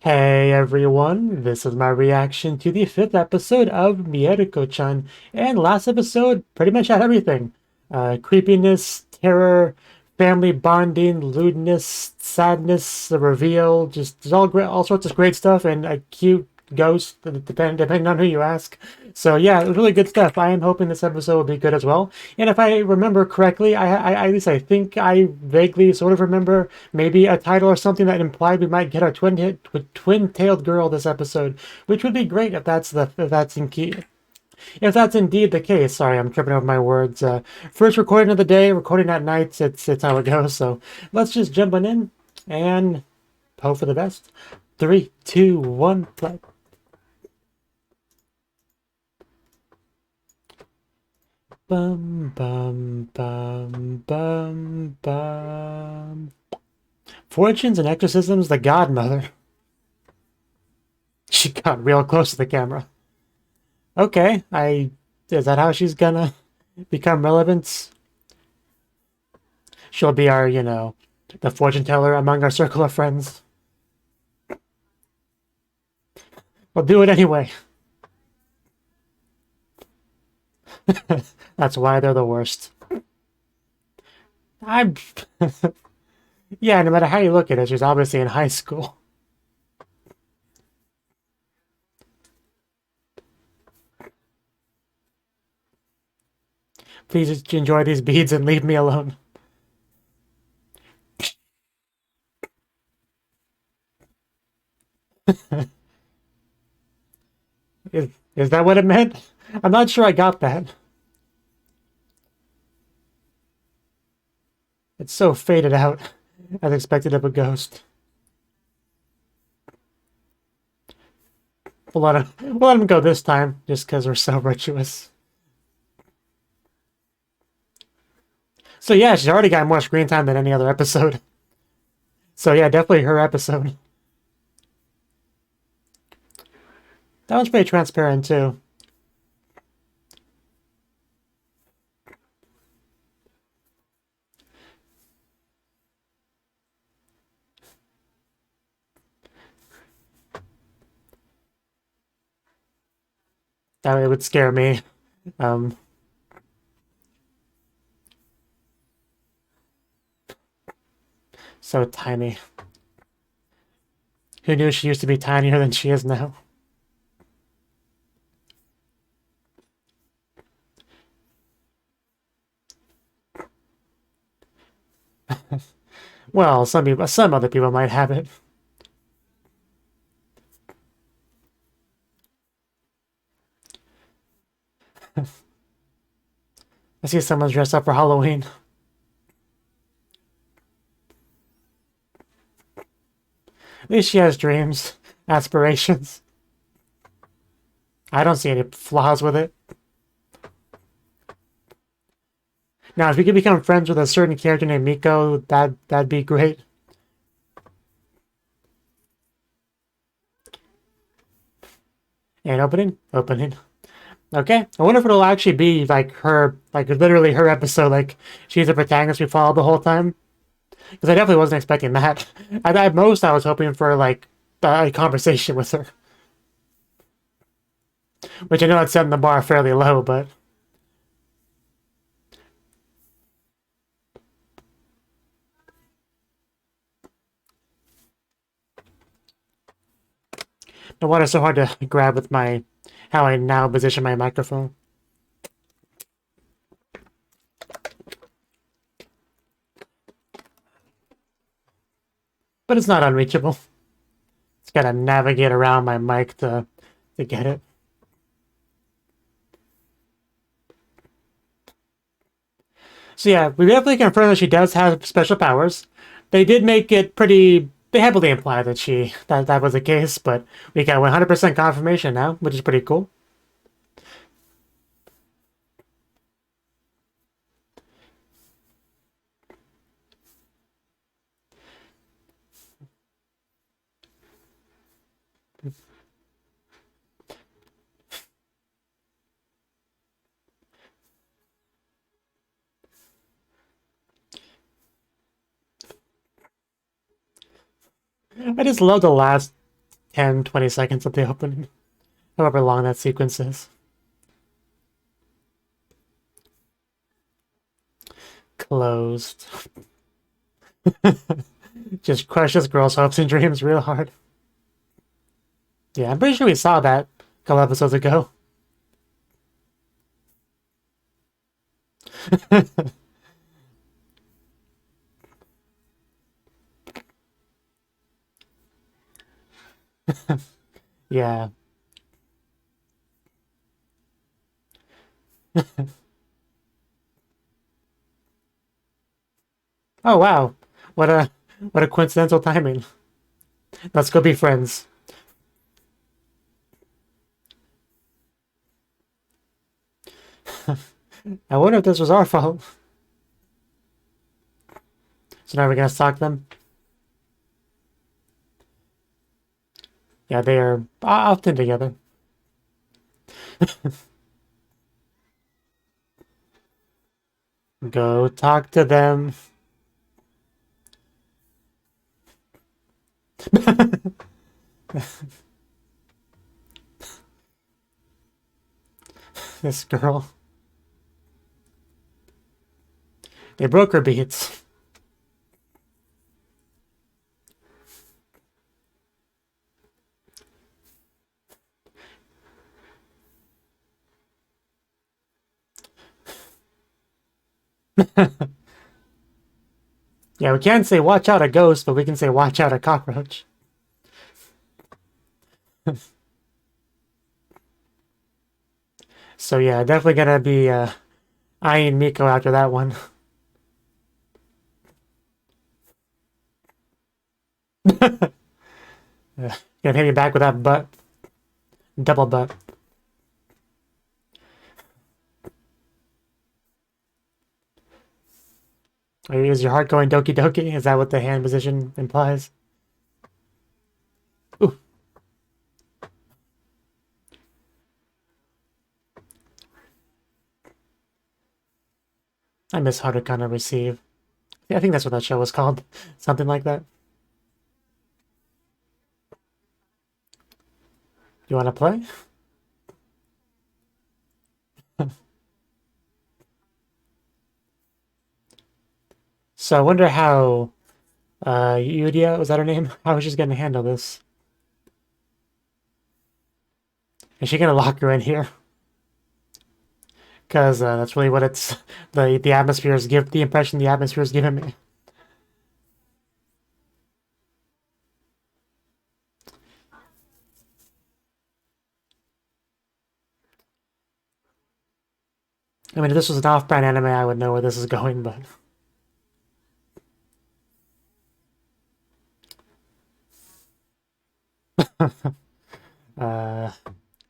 Hey everyone, this is my reaction to the 5th episode of Mieruko-chan, and last episode pretty much had everything. Creepiness, terror, family bonding, lewdness, sadness, the reveal, just all great, all sorts of great stuff, and a cute ghost, depending on who you ask. So yeah, it was really good stuff. I am hoping this episode will be good as well. And if I remember correctly, at least I think I vaguely sort of remember maybe a title or something that implied we might get our twin-tailed girl this episode, which would be great if that's indeed the case. Sorry, I'm tripping over my words. First recording of the day, recording at night. It's how it goes. So let's just jump on in and hope for the best. 3, 2, 1, play. Bum bum bum bum bum. Fortunes and exorcisms, the godmother. She got real close to the camera. Okay, is that how she's gonna become relevant? She'll be our, the fortune teller among our circle of friends. We'll do it anyway. That's why they're the worst. I'm... Yeah, no matter how you look at it, she's obviously in high school. Please just enjoy these beads and leave me alone. Is that what it meant? I'm not sure I got that. It's so faded out, as expected of a ghost. We'll let him go this time, just because we're so virtuous. So yeah, she's already got more screen time than any other episode. So yeah, definitely her episode. That one's pretty transparent too. That it would scare me. So tiny. Who knew she used to be tinier than she is now? Well, some other people might have it. I see someone's dressed up for Halloween. At least she has dreams, aspirations. I don't see any flaws with it. Now, if we could become friends with a certain character named Miko, that'd be great. And opening. Okay, I wonder if it'll actually be like her, like literally her episode, like she's the protagonist we followed the whole time. Because I definitely wasn't expecting that. At most, I was hoping for like a conversation with her, which I know it's setting the bar fairly low, but. No wonder it's so hard to grab with how I now position my microphone. But it's not unreachable. Just gotta navigate around my mic to get it. So yeah, we definitely confirmed that she does have special powers. They did make it pretty. They heavily imply that was the case, but we got 100% confirmation now, which is pretty cool. I just love the last 10, 20 seconds of the opening. However long that sequence is. Closed. Just crushes girls' hopes and dreams real hard. Yeah, I'm pretty sure we saw that a couple episodes ago. Yeah. Oh wow. What a coincidental timing. Let's go be friends. I wonder if this was our fault. So now we're gonna stalk them? Yeah, they are often together. Go talk to them. This girl. They broke her beats. Yeah, we can't say watch out a ghost, but we can say watch out a cockroach. So yeah, definitely gonna be eyeing Miko after that one. Gonna hit me back with that butt. Double butt. Is your heart going doki doki? Is that what the hand position implies? Ooh. I miss Harukana Receive. Yeah, I think that's what that show was called. Something like that. You want to play? So I wonder how Yudia, was that her name? How is she going to handle this? Is she going to lock her in here? Because that's really what it's the atmospheres give the impression the atmosphere is giving me. I mean, if this was an off-brand anime, I would know where this is going, but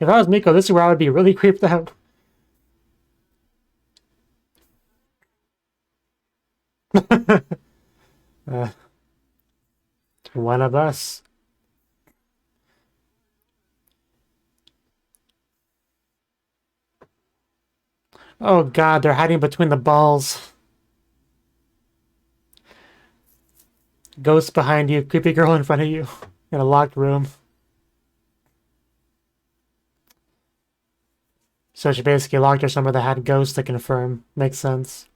if I was Miko, this is where I would be really creeped out. One of us. Oh god, they're hiding between the balls. Ghost behind you, creepy girl in front of you, in a locked room. So she basically locked her somewhere that had ghosts to confirm. Makes sense.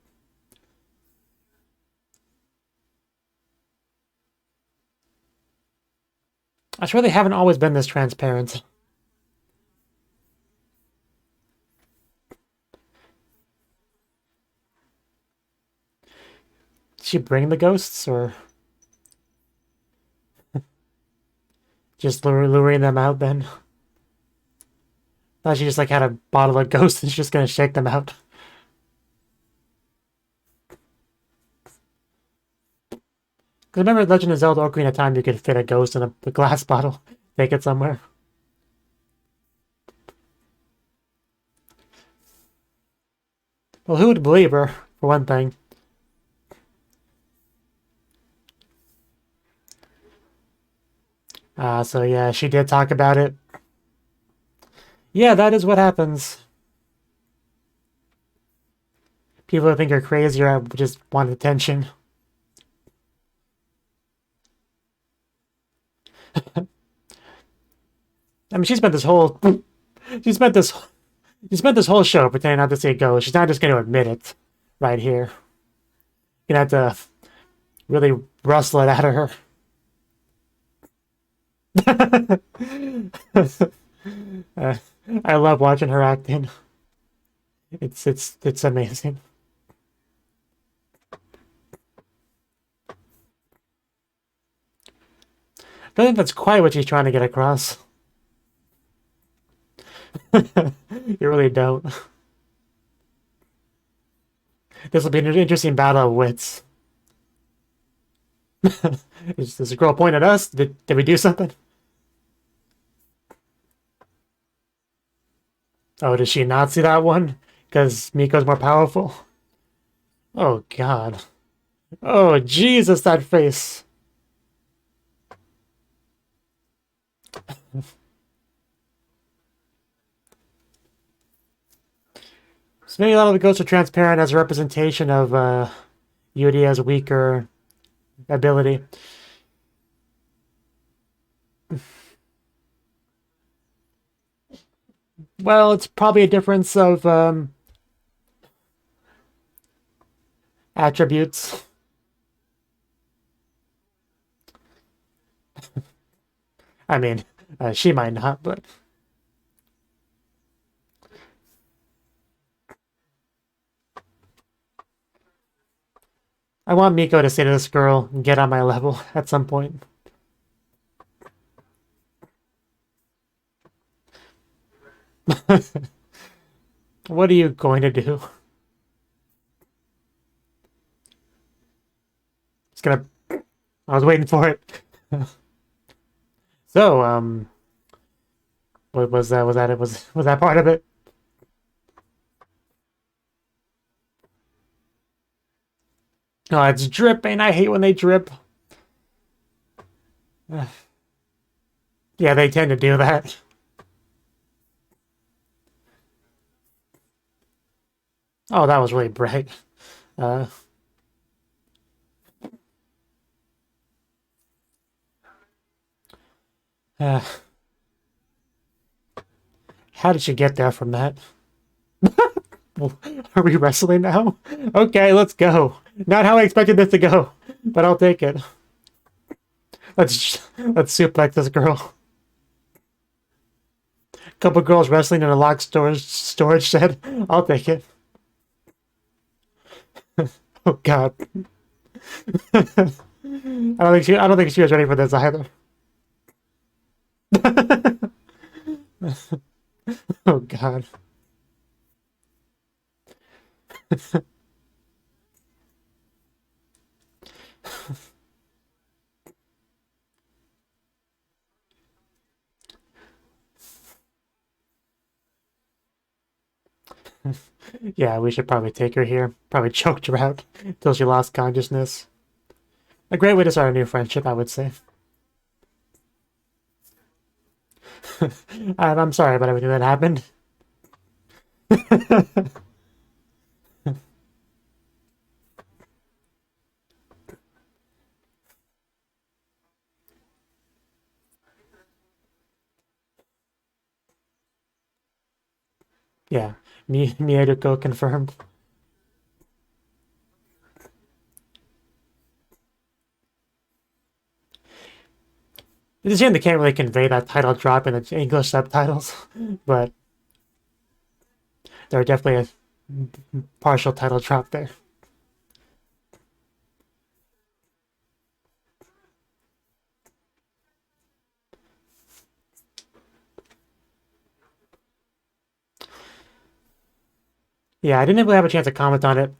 I swear they haven't always been this transparent. Did she bring the ghosts, or just luring them out then? Thought she just like had a bottle of ghosts and she's just gonna shake them out. Because remember Legend of Zelda Ocarina of Time, you could fit a ghost in a glass bottle, take it somewhere. Well, who would believe her, for one thing? So yeah, she did talk about it. Yeah, that is what happens. People who think you're crazy or just want attention. I mean, she spent this whole show pretending not to see a ghost. She's not just going to admit it right here. You're gonna have to really rustle it out of her. I love watching her acting. It's amazing. I don't think that's quite what she's trying to get across. You really don't. This will be an interesting battle of wits. Is this girl point at us? Did we do something? Oh, did she not see that one? Because Miko's more powerful? Oh, God. Oh, Jesus, that face. So maybe a lot of the ghosts are transparent as a representation of Yudia's weaker ability. Well, it's probably a difference of attributes. I mean, she might not, but... I want Miko to say to this girl, get on my level at some point. What are you going to do? It's gonna... I was waiting for it. So, what was that? Was that part of it? Oh, it's dripping. I hate when they drip. Yeah, they tend to do that. Oh, that was really bright. How did she get there from that? Are we wrestling now? Okay, let's go. Not how I expected this to go, but I'll take it. Let's suplex this girl. Couple girls wrestling in a locked storage shed. I'll take it. Oh God. I don't think she was ready for this either. Oh God. Yeah, we should probably take her here. Probably choked her out until she lost consciousness. A great way to start a new friendship, I would say. I'm sorry about everything that happened. Yeah, Mieruko confirmed. It's a shame they can't really convey that title drop in the English subtitles, but there's definitely a partial title drop there. Yeah, I didn't really have a chance to comment on it,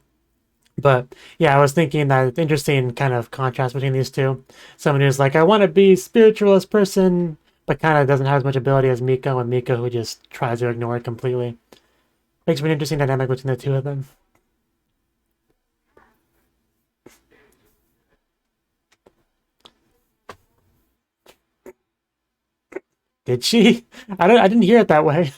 but yeah, I was thinking that it's interesting kind of contrast between these two. Someone who's like, I want to be spiritualist person, but kind of doesn't have as much ability as Miko, and Miko who just tries to ignore it completely. Makes for an interesting dynamic between the two of them. Did she? I didn't hear it that way.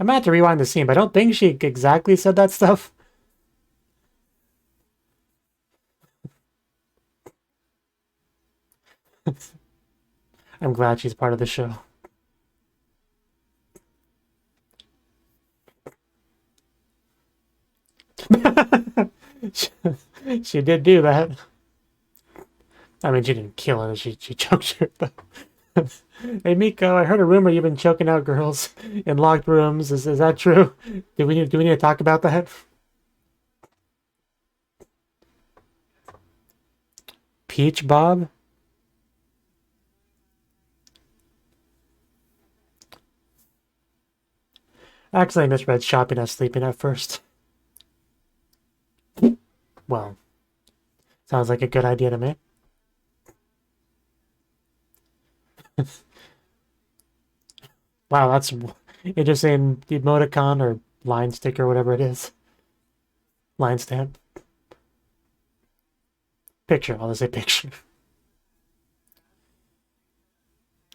I might have to rewind the scene, but I don't think she exactly said that stuff. I'm glad she's part of the show. She did do that. I mean, she didn't kill her. She choked her. Hey, Miko, I heard a rumor you've been choking out girls in locked rooms. Is that true? Do we need to talk about that? Peach Bob? Actually, I misread shopping as sleeping at first. Well, sounds like a good idea to me. Wow, that's interesting. Emoticon or line sticker, whatever it is. Line stamp. Picture. I'll just say picture.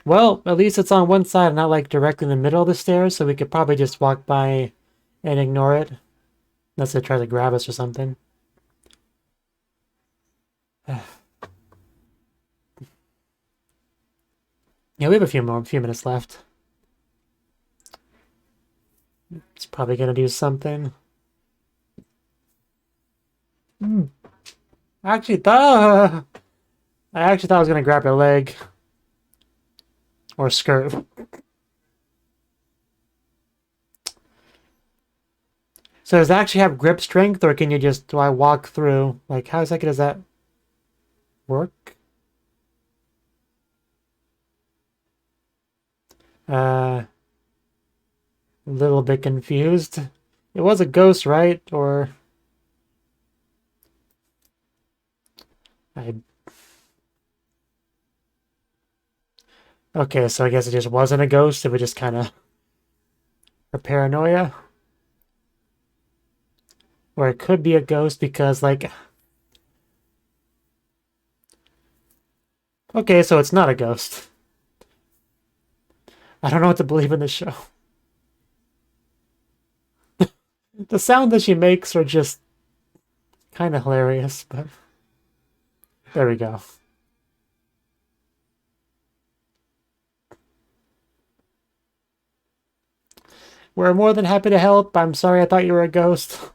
Well, at least it's on one side, not like directly in the middle of the stairs, so we could probably just walk by and ignore it. Unless they try to grab us or something. Yeah, we have a few minutes left. It's probably gonna do something. I actually thought I was gonna grab her leg or skirt. So does it actually have grip strength, or can you just do I walk through? Like, how exactly does that work? A little bit confused. It was a ghost, right? Or okay, so I guess it just wasn't a ghost. It was just kind of a paranoia. Or it could be a ghost because, like... Okay, so it's not a ghost. I don't know what to believe in this show. The sound that she makes are just kind of hilarious, but... There we go. We're more than happy to help. I'm sorry, I thought you were a ghost.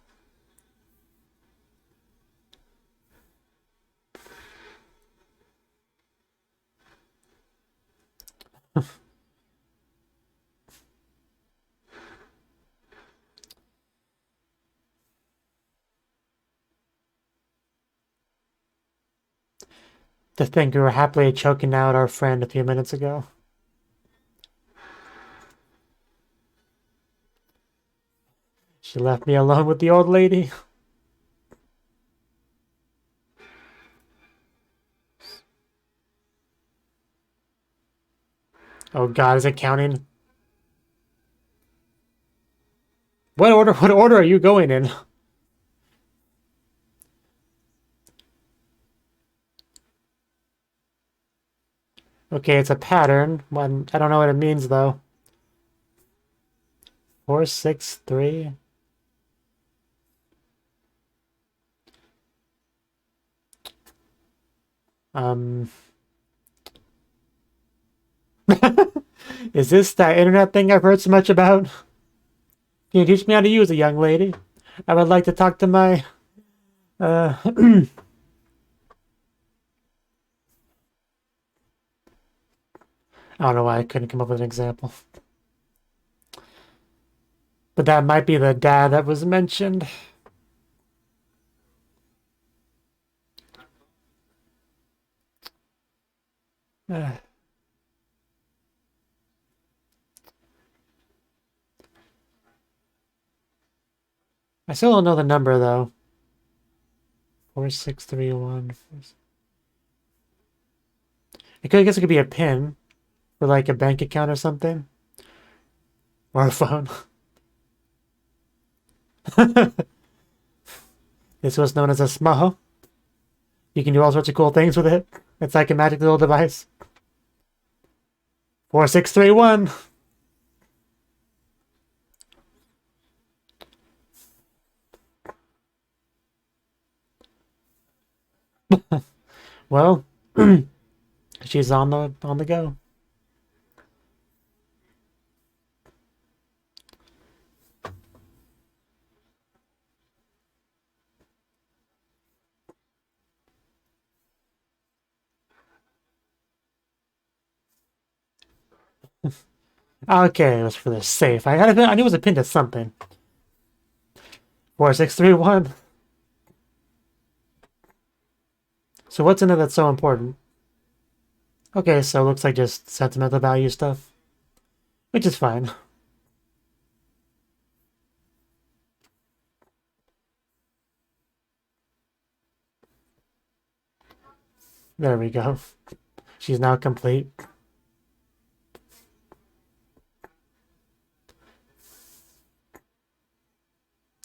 To think we were happily choking out our friend a few minutes ago. She left me alone with the old lady. Oh god, is it counting? What order are you going in? Okay, it's a pattern. One, I don't know what it means though. 4, 6, 3. Is this that internet thing I've heard so much about? Can you teach me how to use it, young lady? I would like to talk to my... I don't know why I couldn't come up with an example. But that might be the dad that was mentioned. I still don't know the number though. 4631. I guess it could be a pin for like a bank account or something, or a phone. This was known as a smaho. You can do all sorts of cool things with it. It's like a magic little device. 4631. Well, she's on the go. Okay, it was for the safe. I knew it was a pin to something. 4631. So what's in it that's so important? Okay, so it looks like just sentimental value stuff, which is fine. There we go. She's now complete.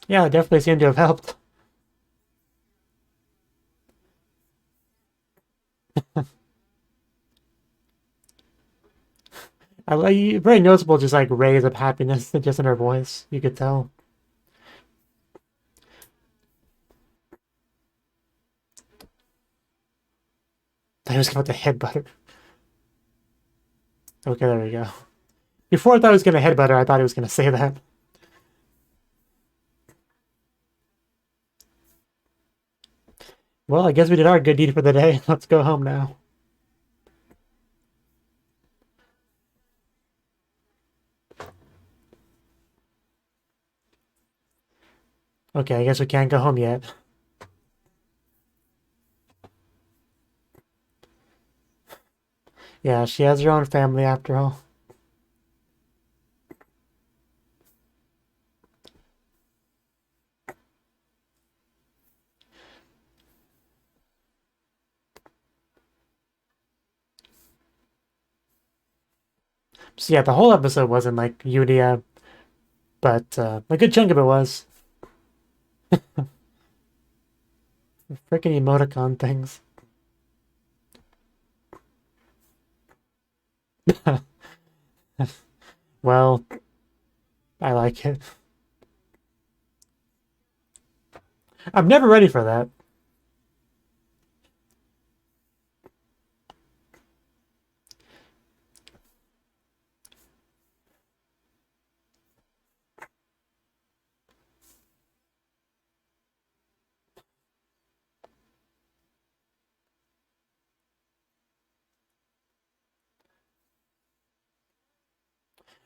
Yeah, it definitely seemed to have helped. Very noticeable, just like rays of happiness just in her voice. You could tell. I was about to headbutt her. Okay, there we go. Before I thought I was gonna headbutt her, I thought he was gonna say that. Well, I guess we did our good deed for the day. Let's go home now. Okay, I guess we can't go home yet. Yeah, she has her own family after all. So yeah, the whole episode wasn't like Yudia, but a good chunk of it was. Freaking emoticon things. Well, I like it. I'm never ready for that.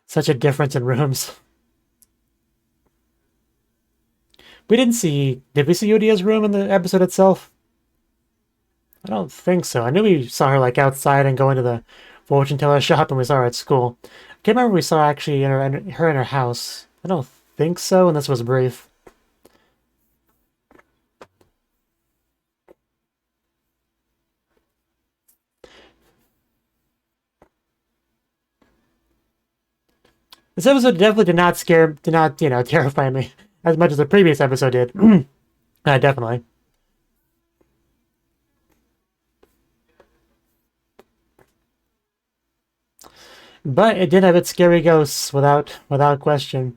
Such a difference in rooms. We didn't see... Did we see Yudia's room in the episode itself? I don't think so. I knew we saw her like outside and go into the fortune teller shop, and we saw her at school. I can't remember if we saw actually her in her house. I don't think so, and this was brief. This episode definitely did not, terrify me as much as the previous episode did. Definitely. But it did have its scary ghosts, without question.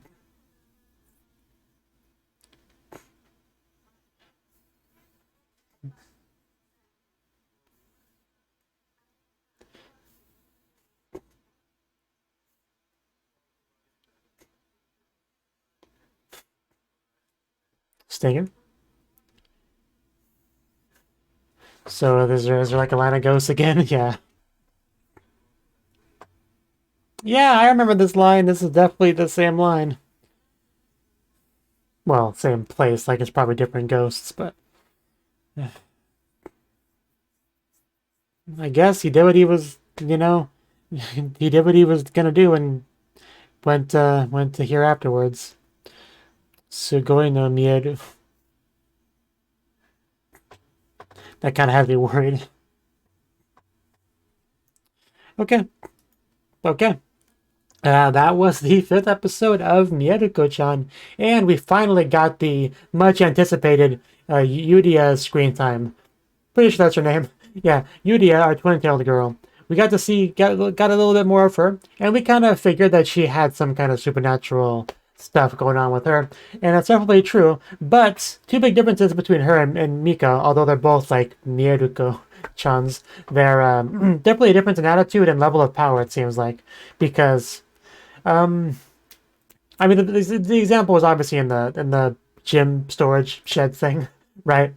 Stinger. So is there like a line of ghosts again? Yeah. Yeah, I remember this line. This is definitely the same line. Well, same place. Like it's probably different ghosts, but I guess he did what he was, he did what he was gonna do and went to here afterwards. Sugoi no Mieru. That kind of had me worried. Okay. Okay. That was the 5th episode of Mieruko-chan, and we finally got the much anticipated Yudia screen time. Pretty sure that's her name. Yeah, Yudia, our twin-tailed girl. We got to got a little bit more of her, and we kind of figured that she had some kind of supernatural stuff going on with her, and that's definitely true. But two big differences between her and Mika, although they're both like Mieruko-chans, they're definitely a difference in attitude and level of power. It seems like because I mean the example was obviously in the gym storage shed thing, right?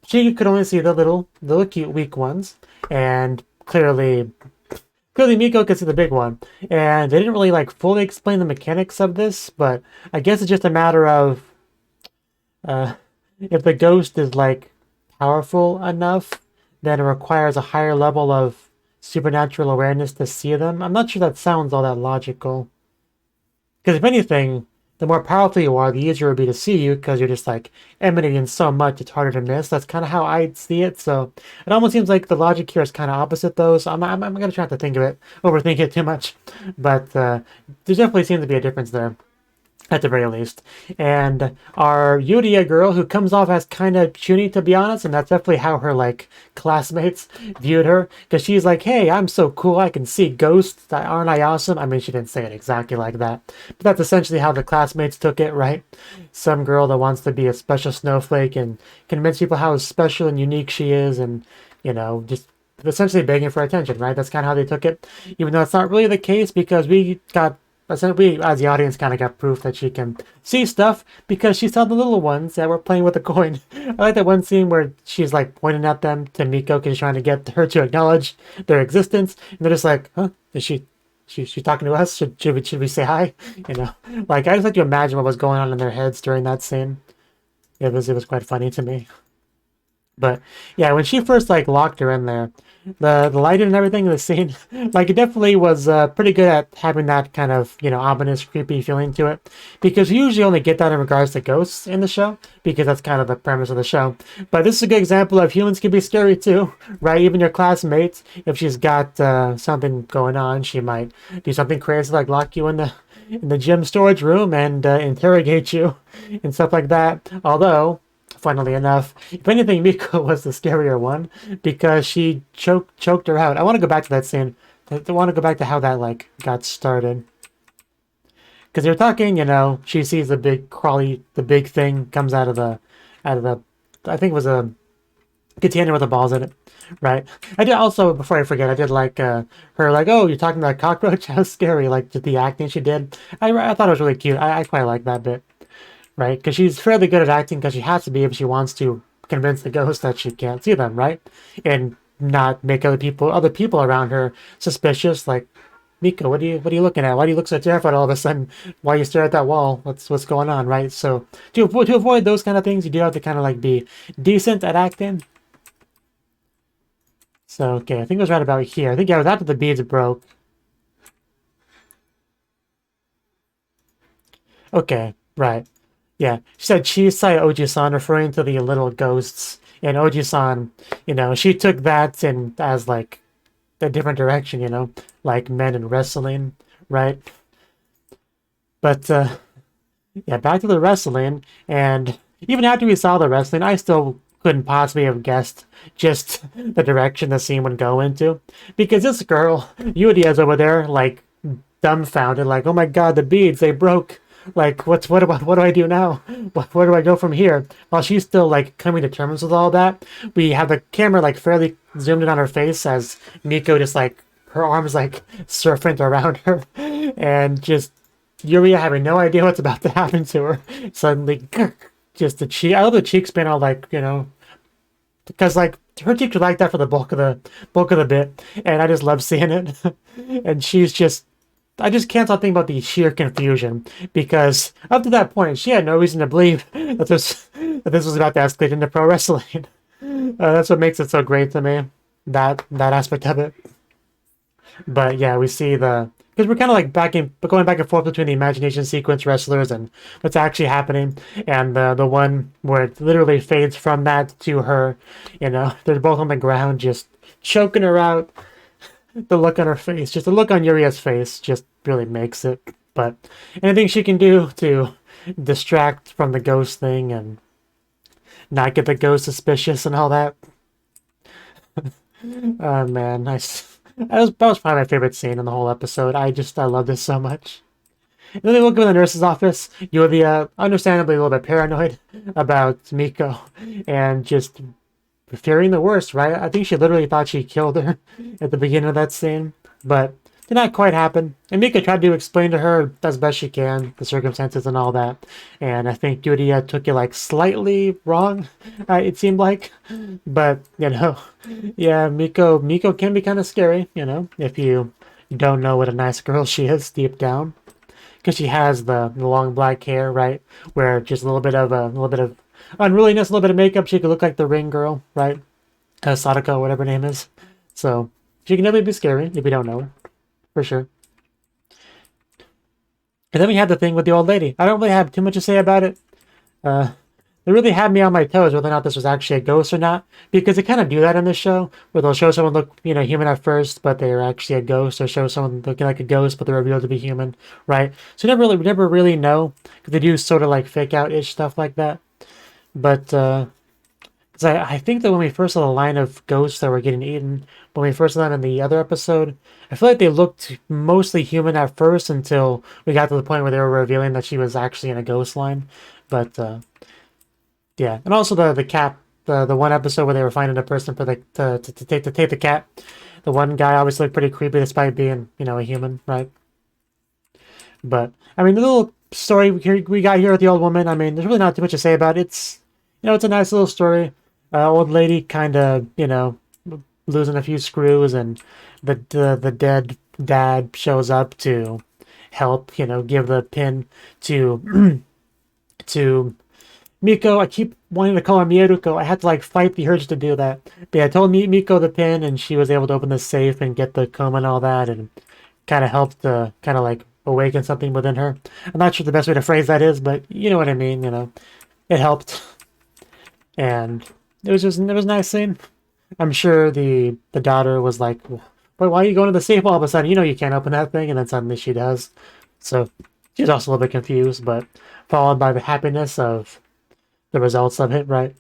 She could only see the little cute weak ones, and clearly Miko could see the big one. And they didn't really like fully explain the mechanics of this, but I guess it's just a matter of if the ghost is like powerful enough, then it requires a higher level of supernatural awareness to see them. I'm not sure that sounds all that logical. Because if anything, the more powerful you are, the easier it would be to see you because you're just like emanating so much, it's harder to miss. That's kind of how I see it. So it almost seems like the logic here is kind of opposite, though. So I'm going to try not to think of it, overthink it too much. But there definitely seems to be a difference there, at the very least. And our Yuria girl, who comes off as kind of puny, to be honest, and that's definitely how her like classmates viewed her, because she's like, hey, I'm so cool, I can see ghosts, aren't I awesome? I mean, she didn't say it exactly like that, but that's essentially how the classmates took it, right? Some girl that wants to be a special snowflake and convince people how special and unique she is, and just essentially begging for attention, right? That's kind of how they took it, even though it's not really the case, because we, as the audience, kind of got proof that she can see stuff because she saw the little ones that were playing with the coin. I like that one scene where she's like pointing at them to Miko because she's trying to get her to acknowledge their existence, and they're just like, "Huh? Is she talking to us? Should we say hi?" Like I just like to imagine what was going on in their heads during that scene. It was quite funny to me. But yeah, when she first like locked her in there, the lighting and everything in the scene, like it definitely was pretty good at having that kind of ominous, creepy feeling to it. Because we usually only get that in regards to ghosts in the show, because that's kind of the premise of the show. But this is a good example of humans can be scary too, right? Even your classmates, if she's got something going on, she might do something crazy like lock you in the gym storage room and interrogate you and stuff like that. Although, funnily enough, if anything, Miko was the scarier one because she choked her out. I want to go back to that scene. I want to go back to how that like got started. Because they're talking, she sees the big the big thing comes out of the, I think it was a container with the balls in it, right? I did also, before I forget, I did like her like, oh, you're talking about a cockroach? How scary, like just the acting she did. I thought it was really cute. I quite like that bit. Right? Because she's fairly good at acting because she has to be if she wants to convince the ghost that she can't see them, right? And not make other people around her suspicious. Like, Miko, what are you looking at? Why do you look so terrified all of a sudden? Why you stare at that wall? What's going on, right? So to avoid those kind of things, you do have to kind of like be decent at acting. So okay, I think it was right about here. I think it was after the beads broke. Okay, right. Yeah, she said Chisai Oji-san, referring to the little ghosts. And Oji-san, she took that and as like a different direction, like men in wrestling, right? But yeah, back to the wrestling. And even after we saw the wrestling, I still couldn't possibly have guessed just the direction the scene would go into. Because this girl, Yudia's over there, like dumbfounded, like, oh my god, the beads, they broke. Like, what do I do now? Where do I go from here? While she's still like coming to terms with all that, we have the camera like fairly zoomed in on her face as Miko just like her arms like surfing around her, and just Yuria having no idea what's about to happen to her. Suddenly, just the cheek. I love the cheeks being all like because like her cheeks are like that for the bulk of the bit, and I just love seeing it. And she's just. I just can't stop thinking about the sheer confusion, because up to that point, she had no reason to believe that this was about to escalate into pro wrestling. That's what makes it so great to me, that aspect of it. But yeah, we see because we're kind of like going back and forth between the imagination sequence wrestlers and what's actually happening, and the one where it literally fades from that to her. They're both on the ground, just choking her out. The look on her face, just the look on Yuria's face, just really makes it. But anything she can do to distract from the ghost thing and not get the ghost suspicious and all that. Oh man, nice. That was probably my favorite scene in the whole episode. I love this so much. And then they look in the nurse's office. Yulia, understandably a little bit paranoid about Miko and just fearing the worst, right? I think she literally thought she killed her at the beginning of that scene, but did not quite happen. And Mika tried to explain to her as best she can the circumstances and all that. And I think Yuria took it like slightly wrong, it seemed like. But, you know, yeah, Miko can be kind of scary, you know, if you don't know what a nice girl she is deep down. Because she has the long black hair, right? Where just a little bit of unruliness, a little bit of makeup, she could look like the ring girl, right? Sadako, whatever her name is. So she can definitely be scary if you don't know her, for sure. And then we had the thing with the old lady. I don't really have too much to say about it. They really had me on my toes whether or not this was actually a ghost or not, because they kind of do that in this show, where they'll show someone look, you know, human at first, but they're actually a ghost, or show someone looking like a ghost, but they're revealed to be human, right? So you never really know, because they do sort of like fake out-ish stuff like that. But I think that when we first saw the line of ghosts that were getting eaten, when we first saw them in the other episode, I feel like they looked mostly human at first until we got to the point where they were revealing that she was actually in a ghost line. But yeah, and also the cat, the one episode where they were finding a person for the to take the cat. The one guy obviously looked pretty creepy despite being, you know, a human, right? But I mean, the little story we got here with the old woman, I mean, there's really not too much to say about it. It's, you know, it's a nice little story. Old lady kind of, you know, losing a few screws, and the dead dad shows up to help, you know, give the pin to to Miko. I keep wanting to call her Mieruko. I had to like fight the urge to do that. But yeah, I told Miko the pin, and she was able to open the safe and get the coma and all that, and kind of helped to kind of like awaken something within her. I'm not sure the best way to phrase that is, but you know what I mean. You know, it helped, and it was a nice scene. I'm sure the daughter was like, "But why are you going to the safe all of a sudden? You know you can't open that thing," and then suddenly she does. So she's also a little bit confused, but followed by the happiness of the results of it, right?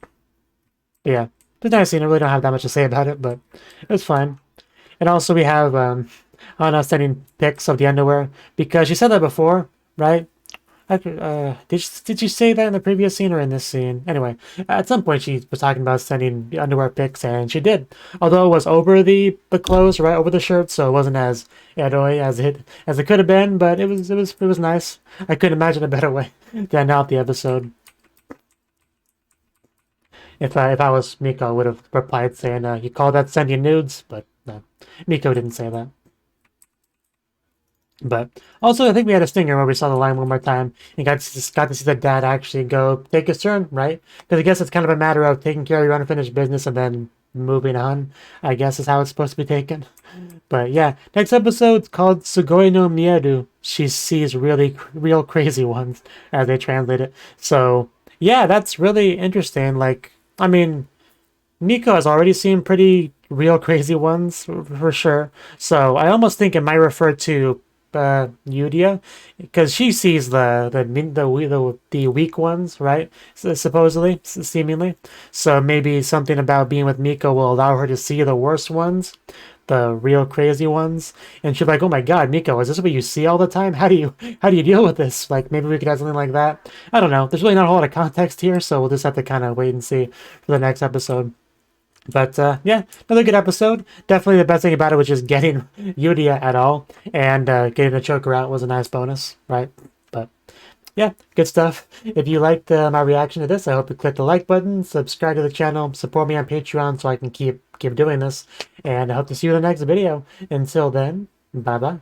But yeah, it's a nice scene. I really don't have that much to say about it, but it was fine. And also we have Anna sending pics of the underwear, because she said that before, right? Did you say that in the previous scene or in this scene? Anyway, at some point she was talking about sending the underwear pics, and she did. Although it was over the clothes, right, over the shirt, so it wasn't as eroi as it could have been, but it was nice. I couldn't imagine a better way to end out the episode. If I was Miko, I would have replied saying, "You call that sending nudes?" But no, Miko didn't say that. But also, I think we had a stinger where we saw the line one more time and got to see the dad actually go take his turn, right? Because I guess it's kind of a matter of taking care of your unfinished business and then moving on, I guess is how it's supposed to be taken. But yeah, next episode's called Sugoi no Mieru. She sees real crazy ones, as they translate it. So yeah, that's really interesting. Like, I mean, Miko has already seen pretty real crazy ones for sure. So I almost think it might refer to Yudia, because she sees the weak ones, right? Supposedly, seemingly. So maybe something about being with Miko will allow her to see the worst ones, the real crazy ones, and she's like, "Oh my God, Miko, is this what you see all the time? How do you deal with this?" Like, maybe we could have something like that. I don't know. There's really not a whole lot of context here, so we'll just have to kind of wait and see for the next episode. But yeah, another good episode. Definitely the best thing about it was just getting Yudia at all, and getting the choker out was a nice bonus, right? But yeah, good stuff. If you liked my reaction to this, I hope you click the like button, subscribe to the channel, support me on Patreon so I can keep doing this, and I hope to see you in the next video. Until then, bye bye.